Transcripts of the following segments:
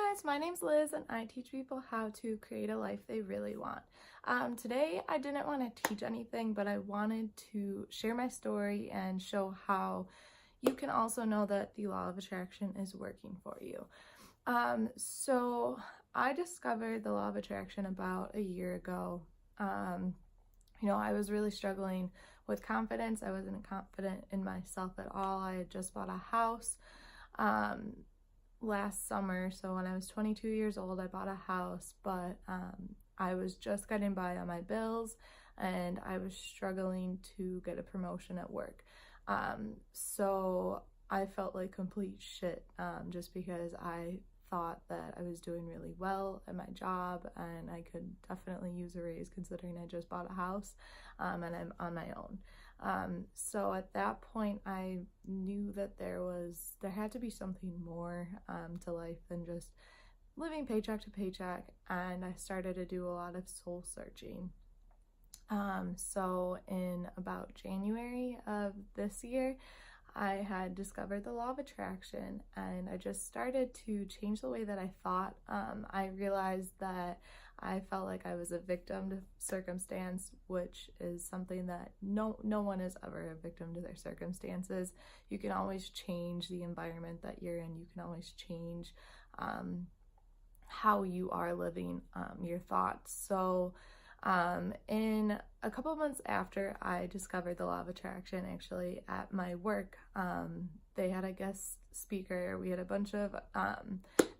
guys, my name's Liz and I teach people how to create a life they really want. Today I didn't want to teach anything, but I wanted to share my story and show how you can also know that the law of attraction is working for you. So I discovered the law of attraction about a year ago. I was really struggling with confidence. I wasn't confident in myself at all. I had just bought a house last summer. So when I was 22 years old, I bought a house, but I was just getting by on my bills and I was struggling to get a promotion at work. So I felt like complete shit just because I thought that I was doing really well at my job and I could definitely use a raise considering I just bought a house and I'm on my own. So at that point I knew that there had to be something more to life than just living paycheck to paycheck, and I started to do a lot of soul searching. So in about January of this year, I had discovered the law of attraction and I just started to change the way that I thought. I realized that I felt like I was a victim to circumstance, which is something that no one is ever a victim to their circumstances. You can always change the environment that you're in. You can always change how you are living your thoughts. So in a couple of months after I discovered the law of attraction, actually at my work, they had a guest speaker. We had a bunch of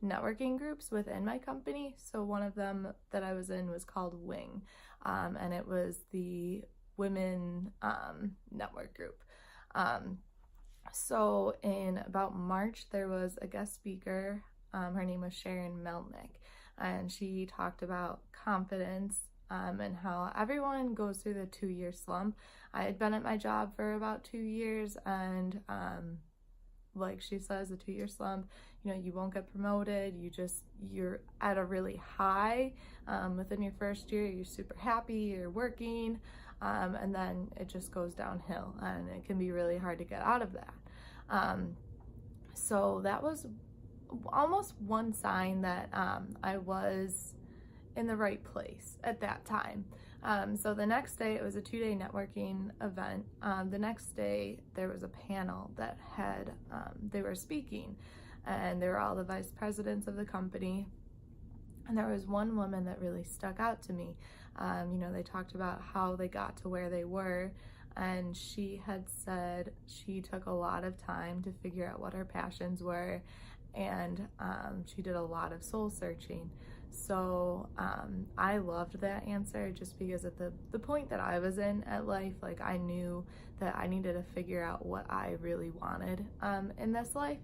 networking groups within my company. So one of them that I was in was called Wing, and it was the women network group. So in about March, there was a guest speaker. Her name was Sharon Melnick, and she talked about confidence and how everyone goes through the 2-year slump. I had been at my job for about 2 years, and like she says, the 2-year slump, you won't get promoted. You're at a really high. Within your first year, you're super happy, you're working, and then it just goes downhill, and it can be really hard to get out of that. So that was almost one sign that I was in the right place at that time. So the next day, it was a 2-day networking event. The next day there was a panel that had they were speaking, and they were all the vice presidents of the company, and there was one woman that really stuck out to me. They talked about how they got to where they were, and she had said she took a lot of time to figure out what her passions were, and she did a lot of soul searching. So I loved that answer just because at the point that I was in at life, like I knew that I needed to figure out what I really wanted in this life.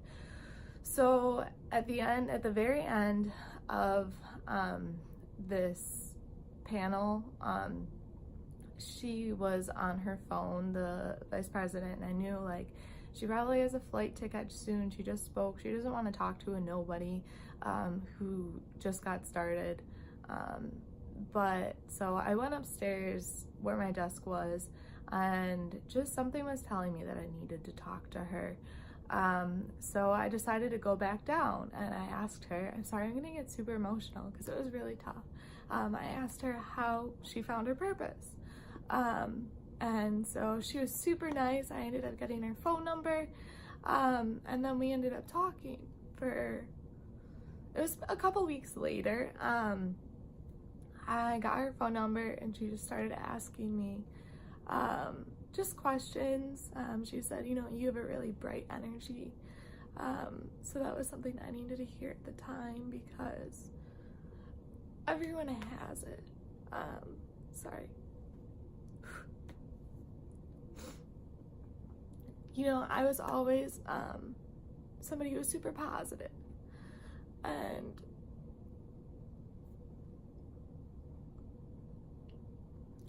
So at the very end of this panel, she was on her phone, the vice president, and I knew like she probably has a flight ticket soon. She just spoke. She doesn't want to talk to a nobody who just got started. But so I went upstairs where my desk was, and just something was telling me that I needed to talk to her. So I decided to go back down, and I asked her, I'm sorry, I'm gonna get super emotional because it was really tough. I asked her how she found her purpose. And so she was super nice. I ended up getting her phone number, and then we ended up talking it was a couple weeks later. I got her phone number, and she just started asking me just questions. She said, you have a really bright energy. So that was something I needed to hear at the time because everyone has it. Sorry. I was always somebody who was super positive, and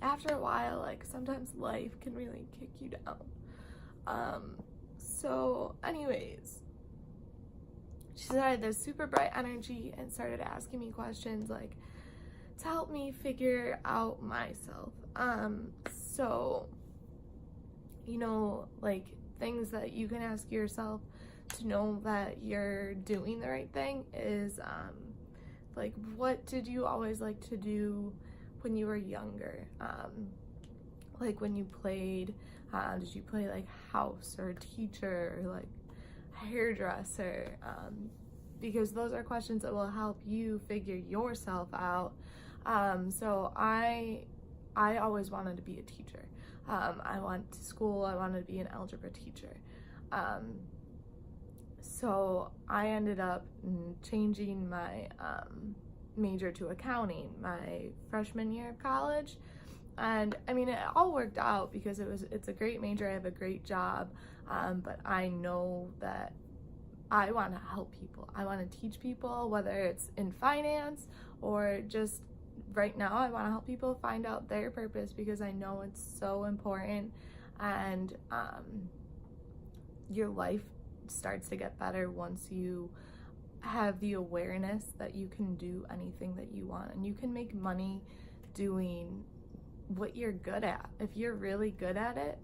after a while, like sometimes life can really kick you down. So anyways, she said I had this super bright energy and started asking me questions like to help me figure out myself. So like things that you can ask yourself to know that you're doing the right thing is like, what did you always like to do when you were younger? Like when you played, did you play like house or teacher or like hairdresser? Because those are questions that will help you figure yourself out. So I always wanted to be a teacher. I went to school, I wanted to be an algebra teacher. So I ended up changing my major to accounting my freshman year of college. And I mean, it all worked out because it's a great major, I have a great job, but I know that I want to help people. I want to teach people, whether it's in finance or just right now, I want to help people find out their purpose because I know it's so important, and your life starts to get better once you have the awareness that you can do anything that you want, and you can make money doing what you're good at. If you're really good at it,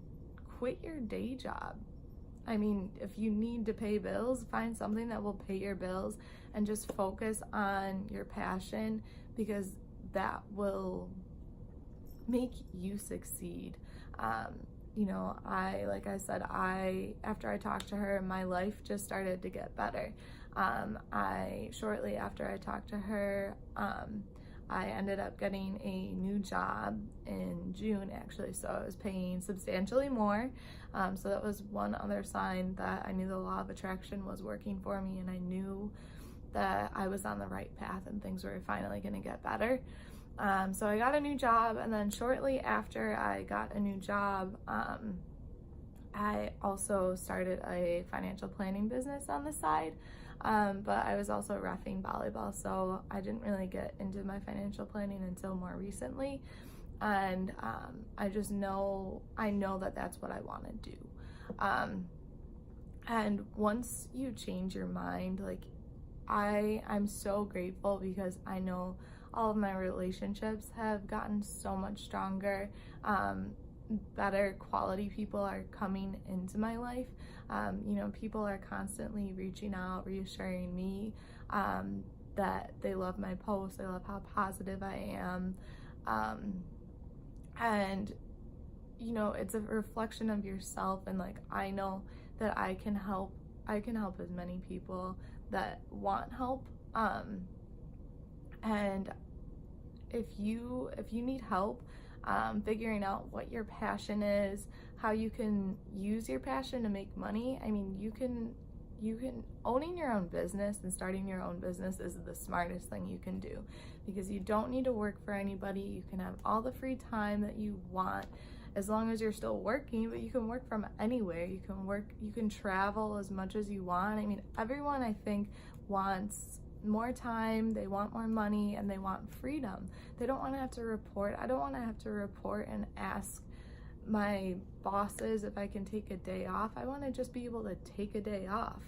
quit your day job. I mean, if you need to pay bills, find something that will pay your bills and just focus on your passion, because that will make you succeed. You know, like I said, after I talked to her, my life just started to get better. Shortly after I talked to her, I ended up getting a new job in June, actually, so I was paying substantially more. So that was one other sign that I knew the law of attraction was working for me, and I knew that I was on the right path and things were finally going to get better. So I got a new job, and then shortly after I got a new job, I also started a financial planning business on the side. But I was also reffing volleyball, so I didn't really get into my financial planning until more recently. And I know that that's what I want to do. And once you change your mind, like I'm so grateful because I know all of my relationships have gotten so much stronger. Better quality people are coming into my life. You know, people are constantly reaching out, reassuring me that they love my posts, they love how positive I am. And, you know, it's a reflection of yourself, and like, I know that I can help as many people that want help. And if you need help figuring out what your passion is, how you can use your passion to make money, I mean, you can owning your own business and starting your own business is the smartest thing you can do, because you don't need to work for anybody. You can have all the free time that you want, as long as you're still working, but you can work from anywhere. You can travel as much as you want. I mean, everyone, I think, wants more time, they want more money, and they want freedom. They don't want to have to report. I don't want to have to report and ask my bosses if I can take a day off. I want to just be able to take a day off.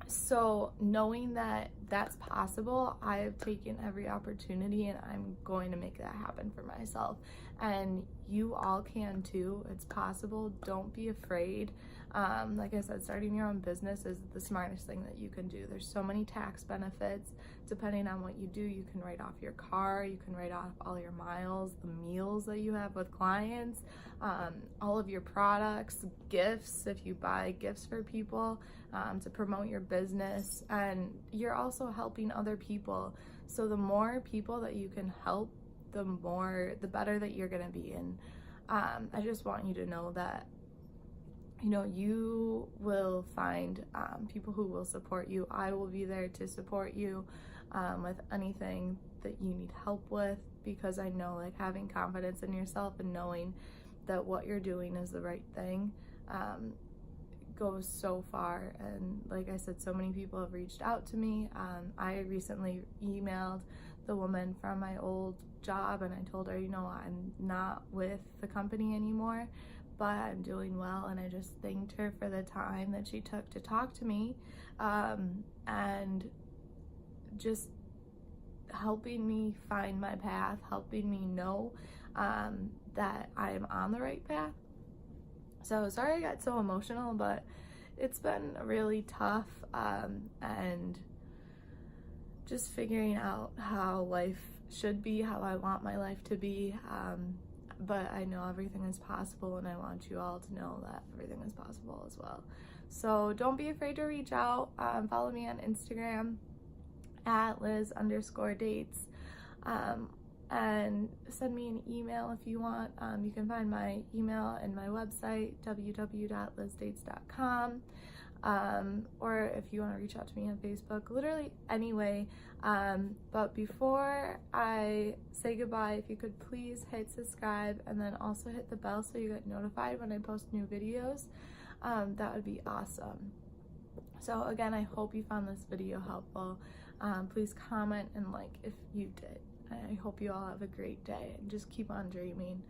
So knowing that that's possible, I have taken every opportunity, and I'm going to make that happen for myself. And you all can too. It's possible. Don't be afraid. Like I said, starting your own business is the smartest thing that you can do. There's so many tax benefits. Depending on what you do, you can write off your car, you can write off all your miles, the meals that you have with clients, all of your products, gifts, if you buy gifts for people to promote your business. And you're also helping other people. So the more people that you can help, the better that you're gonna be. And I just want you to know that, you know, you will find people who will support you. I will be there to support you with anything that you need help with, because I know, like, having confidence in yourself and knowing that what you're doing is the right thing goes so far. And like I said, so many people have reached out to me. I recently emailed the woman from my old job, and I told her, you know, I'm not with the company anymore, but I'm doing well. And I just thanked her for the time that she took to talk to me, and just helping me find my path, helping me know that I am on the right path. So sorry I got so emotional, but it's been really tough, and just figuring out how life should be, how I want my life to be. But I know everything is possible, and I want you all to know that everything is possible as well. So don't be afraid to reach out. Follow me on Instagram at Liz_dates, and send me an email if you want. You can find my email and my website, www.lizdates.com. Or if you want to reach out to me on Facebook, literally any way. But before I say goodbye, if you could please hit subscribe and then also hit the bell so you get notified when I post new videos, that would be awesome. So again, I hope you found this video helpful. Please comment and like if you did. I hope you all have a great day and just keep on dreaming.